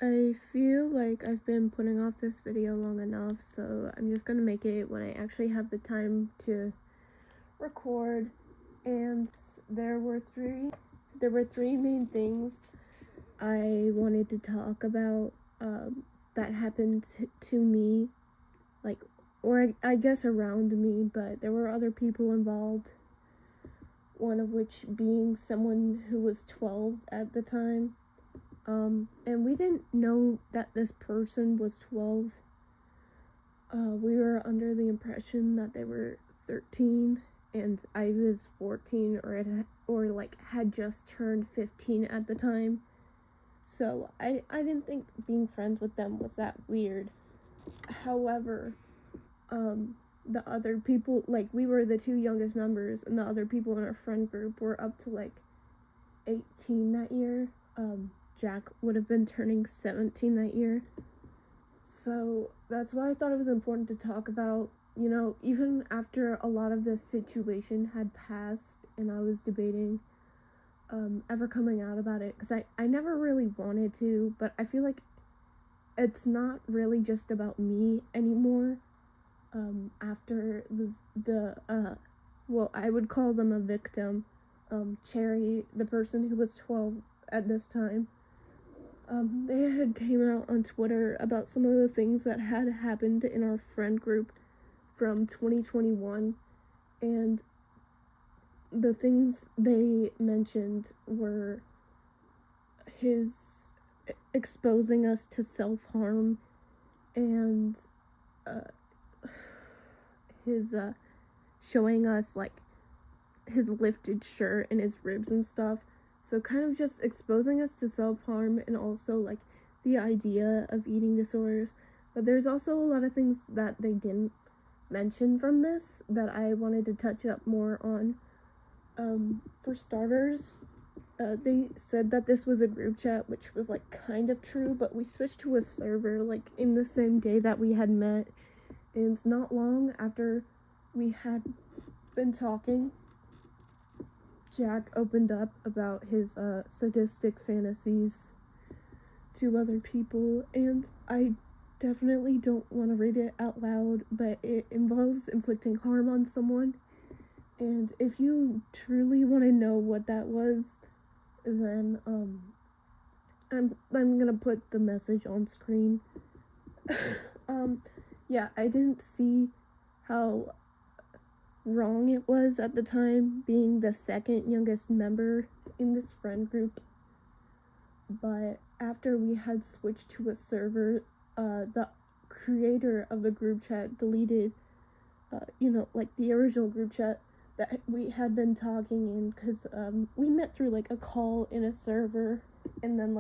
I feel like I've been putting off this video long enough, so I'm just gonna make it when I actually have the time to record. And there were three main things I wanted to talk about that happened to me, or I guess around me, but there were other people involved, one of which being someone who was 12 at the time. And we didn't know that this person was 12. We were under the impression that they were 13, and I was 14 or had just turned 15 at the time. So I didn't think being friends with them was that weird. However, the other people, we were the two youngest members, and the other people in our friend group were up to 18 that year. Jack would have been turning 17 that year. So that's why I thought it was important to talk about, even after a lot of this situation had passed and I was debating ever coming out about it, because I never really wanted to, but I feel like it's not really just about me anymore. After I would call them a victim, Cherry, the person who was 12 at this time. They had came out on Twitter about some of the things that had happened in our friend group from 2021, and the things they mentioned were his exposing us to self-harm and his showing us his lifted shirt and his ribs and stuff. So kind of just exposing us to self-harm, and also the idea of eating disorders. But there's also a lot of things that they didn't mention from this that I wanted to touch up more on. For starters, they said that this was a group chat, which was kind of true, but we switched to a server in the same day that we had met. And not long after we had been talking, Jack opened up about his sadistic fantasies to other people, and I definitely don't want to read it out loud, but it involves inflicting harm on someone. And if you truly want to know what that was, then I'm gonna put the message on screen. Yeah, I didn't see how wrong it was at the time, being the second youngest member in this friend group. But after we had switched to a server, the creator of the group chat deleted the original group chat that we had been talking in, because we met through a call in a server, and then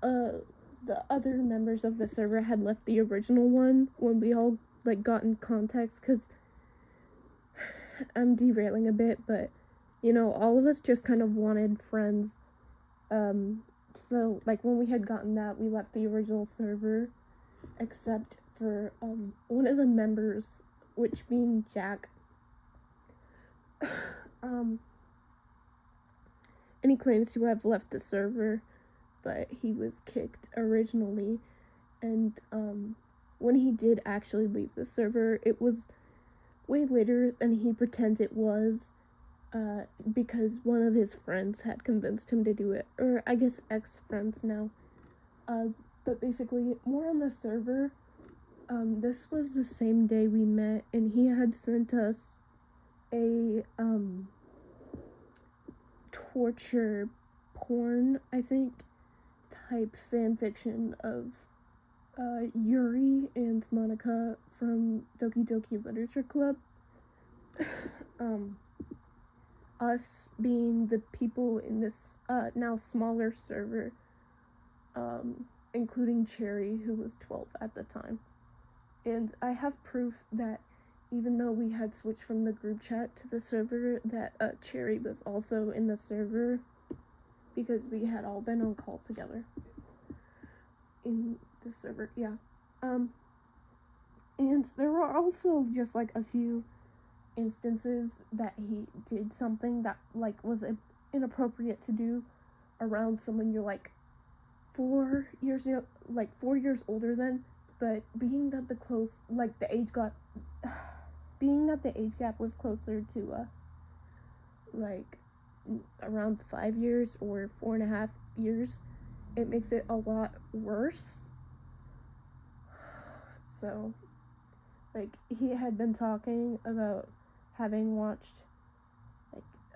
the other members of the server had left the original one when we all got in context, because I'm derailing a bit, but all of us just kind of wanted friends. So when we had gotten that, we left the original server, except for one of the members, which being Jack. And he claims to have left the server, but he was kicked originally, and when he did actually leave the server, it was way later than he pretends it was, because one of his friends had convinced him to do it, or I guess ex-friends now. But basically, more on the server, this was the same day we met, and he had sent us a torture porn, I think, type fanfiction of Yuri and Monica from Doki Doki Literature Club. Us being the people in this now smaller server, including Cherry, who was 12 at the time. And I have proof that even though we had switched from the group chat to the server, that Cherry was also in the server, because we had all been on call together in the server, yeah. And there were also just a few instances that he did something that was inappropriate to do around someone you're 4 years, 4 years older than, but being that the age gap was closer to, around 5 years or 4.5 years, it makes it a lot worse. So, he had been talking about having watched,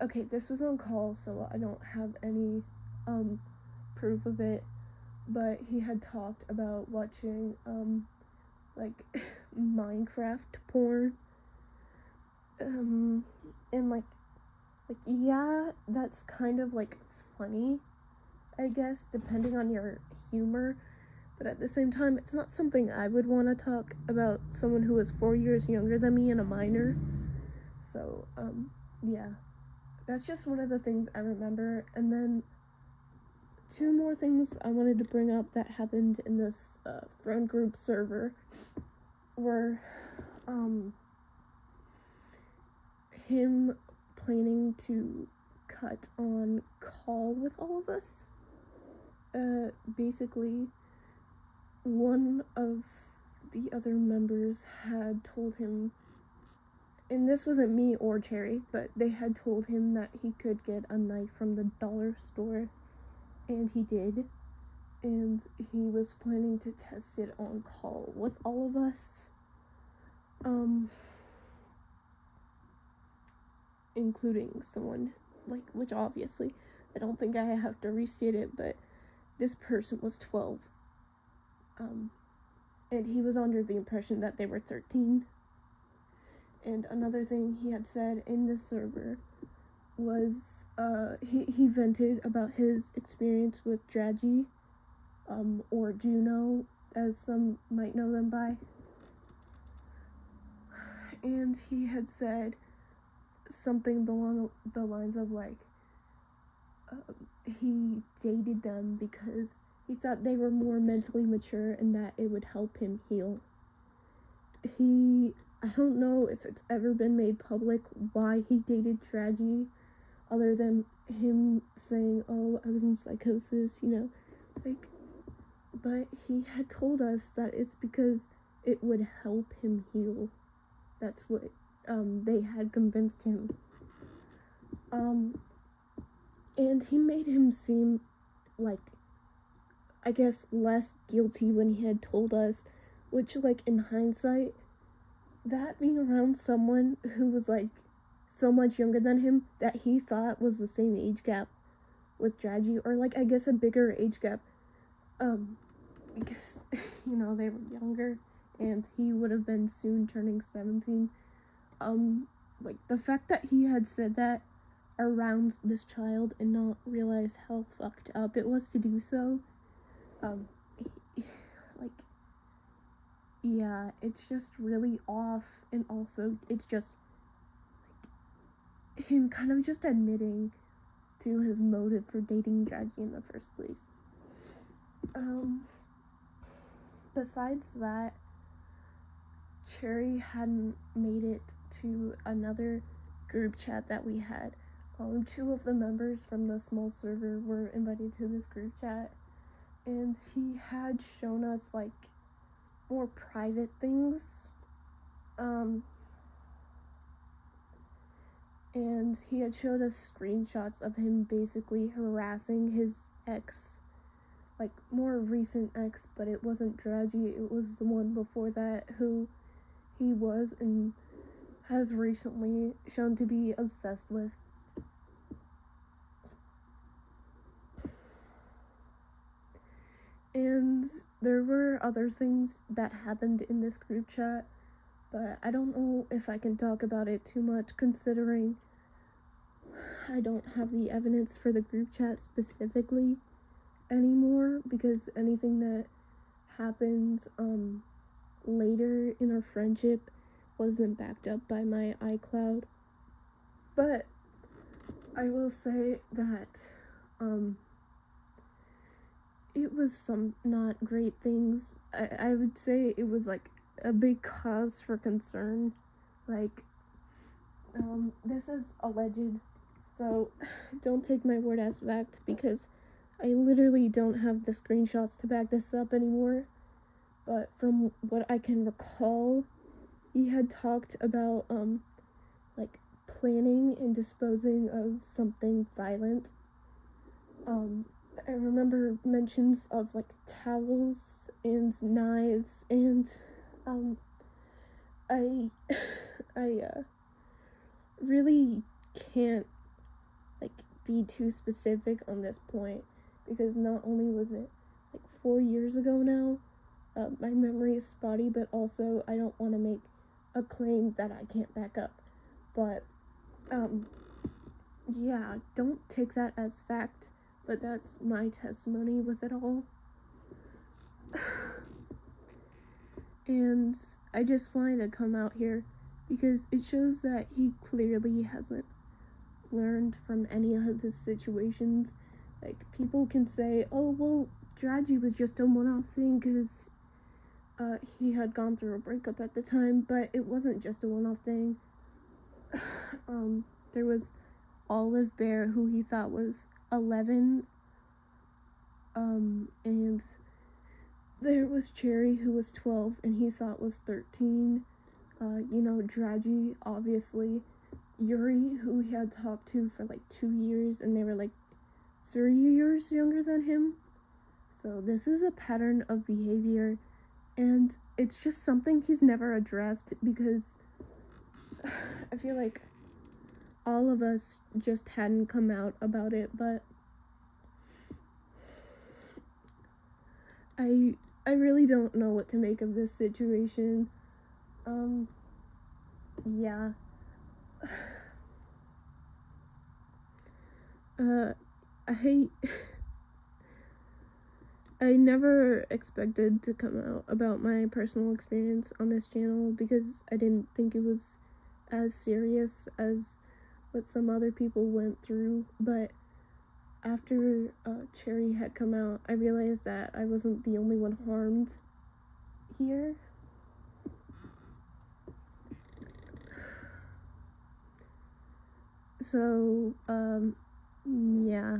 okay, this was on call, so I don't have any, proof of it, but he had talked about watching, Minecraft porn, and, yeah, that's kind of, funny, I guess, depending on your humor, but at the same time, it's not something I would want to talk about someone who is 4 years younger than me and a minor, so, yeah, that's just one of the things I remember. And then 2 more things I wanted to bring up that happened in this, friend group server were, him planning to cut on call with all of us. Basically, one of the other members had told him, and this wasn't me or Cherry, but they had told him that he could get a knife from the dollar store, and he did, and he was planning to test it on call with all of us, including someone, which obviously, I don't think I have to restate it, but this person was 12, and he was under the impression that they were 13. And another thing he had said in this server was, he vented about his experience with Draggy, or Juno, as some might know them by. And he had said something along the lines of, he dated them because he thought they were more mentally mature and that it would help him heal. I don't know if it's ever been made public why he dated Draggy, other than him saying, oh, I was in psychosis, but he had told us that it's because it would help him heal. That's what, they had convinced him. And he made him seem, I guess, less guilty when he had told us, which, in hindsight, that being around someone who was, so much younger than him that he thought was the same age gap with Draggy, or, I guess a bigger age gap, because, they were younger, and he would have been soon turning 17, the fact that he had said that around this child and not realize how fucked up it was to do so, yeah, it's just really off, and also, it's just, him kind of just admitting to his motive for dating Draggy in the first place. Besides that, Cherry hadn't made it to another group chat that we had. 2 of the members from the small server were invited to this group chat, and he had shown us, more private things, and he had showed us screenshots of him basically harassing his ex, more recent ex, but it wasn't Draggy, it was the one before that, who he was and has recently shown to be obsessed with. And there were other things that happened in this group chat, but I don't know if I can talk about it too much, considering I don't have the evidence for the group chat specifically anymore, because anything that happened later in our friendship wasn't backed up by my iCloud. But I will say that it was some not great things. I would say it was a big cause for concern. This is alleged, so don't take my word as fact, because I literally don't have the screenshots to back this up anymore, but from what I can recall, he had talked about, like, planning and disposing of something violent. I remember mentions of, like, towels and knives, and, I really can't, like, be too specific on this point, because not only was it, like, 4 years ago now, my memory is spotty, but also I don't want to make a claim that I can't back up. But, yeah, don't take that as fact, but that's my testimony with it all. And I just wanted to come out here because it shows that he clearly hasn't learned from any of his situations. Like, people can say, oh, well, Dragy was just a one-off thing because he had gone through a breakup at the time, but it wasn't just a one-off thing. There was Olive Bear, who he thought was 11, and there was Cherry, who was 12, and he thought was 13. Dragy, obviously. Yuri, who he had talked to for like 2 years, and they were like 3 years younger than him. So this is a pattern of behavior, and it's just something he's never addressed, because I feel like all of us just hadn't come out about it. But I really don't know what to make of this situation. Yeah. I never expected to come out about my personal experience on this channel, because I didn't think it was as serious as what some other people went through. But after Cherry had come out, I realized that I wasn't the only one harmed here. So, yeah.